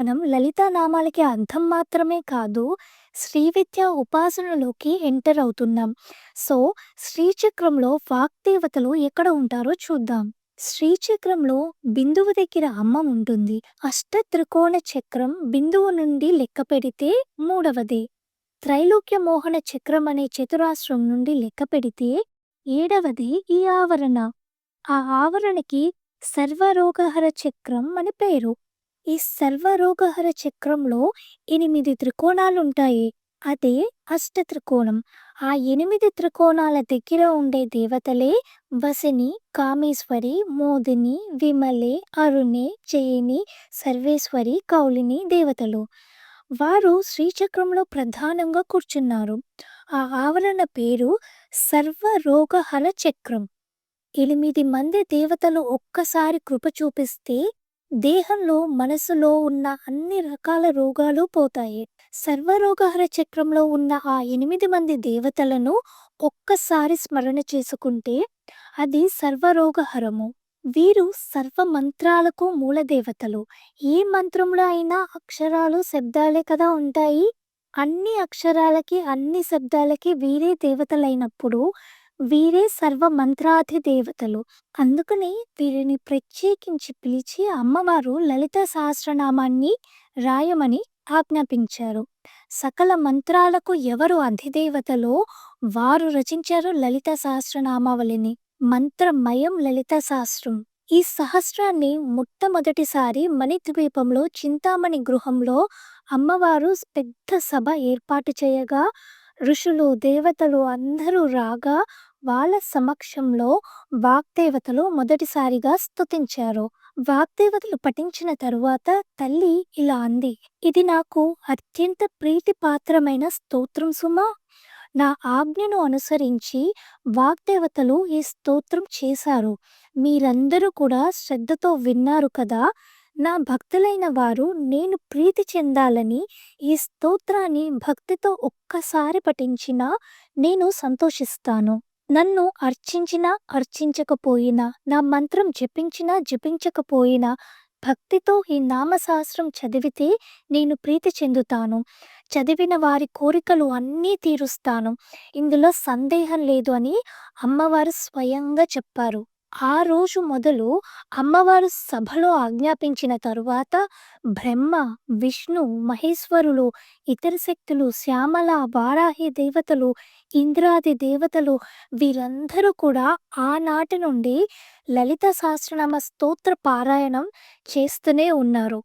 మనం లలితా నామాలకి అర్థం మాత్రమే కాదు, శ్రీ విద్య ఉపాసనలోకి ఎంటర్ అవుతున్నాం. సో, శ్రీచక్రంలో వాగ్దేవతలు ఎక్కడ ఉంటారో చూద్దాం. శ్రీచక్రంలో బిందువు దగ్గర అమ్మ ఉంటుంది. అష్ట త్రికోణ చక్రం బిందువు నుండి లెక్క పెడితే మూడవది. త్రైలోక్య మోహన చక్రం అనే చతురాస్రం నుండి లెక్క పెడితే ఏడవది ఈ ఆవరణ. ఆ ఆవరణకి సర్వరోగహర చక్రం అని పేరు. ఈ సర్వరోగహర చక్రంలో 8 త్రికోణాలుంటాయి. అదే అష్టత్రికోణం. ఆ 8 త్రికోణాల దగ్గర ఉండే దేవతలే వసిని, కామేశ్వరి, మోదిని, విమలే, అరుణే, జయిని, సర్వేశ్వరి, కౌలిని దేవతలు. వారు శ్రీచక్రంలో ప్రధానంగా కూర్చున్నారు. ఆ ఆవరణ పేరు సర్వరోగహర చక్రం. 8 మంది దేవతలు ఒక్కసారి కృప చూపిస్తే దేహంలో, మనసులో ఉన్న అన్ని రకాల రోగాలు పోతాయి. సర్వరోగహర చక్రంలో ఉన్న ఆ 8 మంది దేవతలను ఒక్కసారి స్మరణ చేసుకుంటే అది సర్వరోగహరము. వీరు సర్వ మంత్రాలకు మూల దేవతలు. ఏ మంత్రంలో అయినా అక్షరాలు, శబ్దాలే కదా ఉంటాయి. అన్ని అక్షరాలకి, అన్ని శబ్దాలకి వీరే దేవతలైనప్పుడు వీరే సర్వ మంత్రాధి దేవతలు. అందుకని వీరిని ప్రత్యేకించి పిలిచి అమ్మవారు లలితా సహస్రనామాన్ని రాయమని ఆజ్ఞాపించారు. సకల మంత్రాలకు ఎవరు అధిదేవతలో వారు రచించారు లలితా సహస్రనామావళిని. మంత్రమయం లలితా సహస్రం. ఈ సహస్రాన్ని మొట్టమొదటిసారి మణిద్వీపంలో చింతామణి గృహంలో అమ్మవారు పెద్ద సభ ఏర్పాటు చేయగా ఋషులు, దేవతలు అందరూ రాగా వాళ్ళ సమక్షంలో వాగ్దేవతలు మొదటిసారిగా స్తుతించారు. వాగ్దేవతలు పఠించిన తరువాత తల్లి ఇలా అంది: ఇది నాకు అత్యంత ప్రీతిపాత్రమైన స్తోత్రం సుమా. నా ఆజ్ఞను అనుసరించి వాగ్దేవతలు ఈ స్తోత్రం చేశారు. మీరందరూ కూడా శ్రద్ధతో విన్నారు కదా. నా భక్తులైన వారు నేను ప్రీతి చెందాలని ఈ స్తోత్రాన్ని భక్తితో ఒక్కసారి పఠించినా నేను సంతోషిస్తాను. నన్ను అర్చించినా, అర్చించకపోయినా, నా మంత్రం జపించినా, జపించకపోయినా భక్తితో ఈ నామశాస్త్రం చదివితే నేను ప్రీతి చెందుతాను. చదివిన వారి కోరికలు అన్నీ తీరుస్తాను. ఇందులో సందేహం లేదు అని అమ్మవారు స్వయంగా చెప్పారు. ఆ రోజు మొదలు అమ్మవారు సభలో ఆజ్ఞాపించిన తరువాత బ్రహ్మ, విష్ణు, మహేశ్వరులు, ఇతర శక్తులు, శ్యామల, వారాహి దేవతలు, ఇంద్రాది దేవతలు వీరందరూ కూడా ఆనాటి నుండి లలిత సహస్రనామ స్తోత్ర పారాయణం చేస్తూనే ఉన్నారు.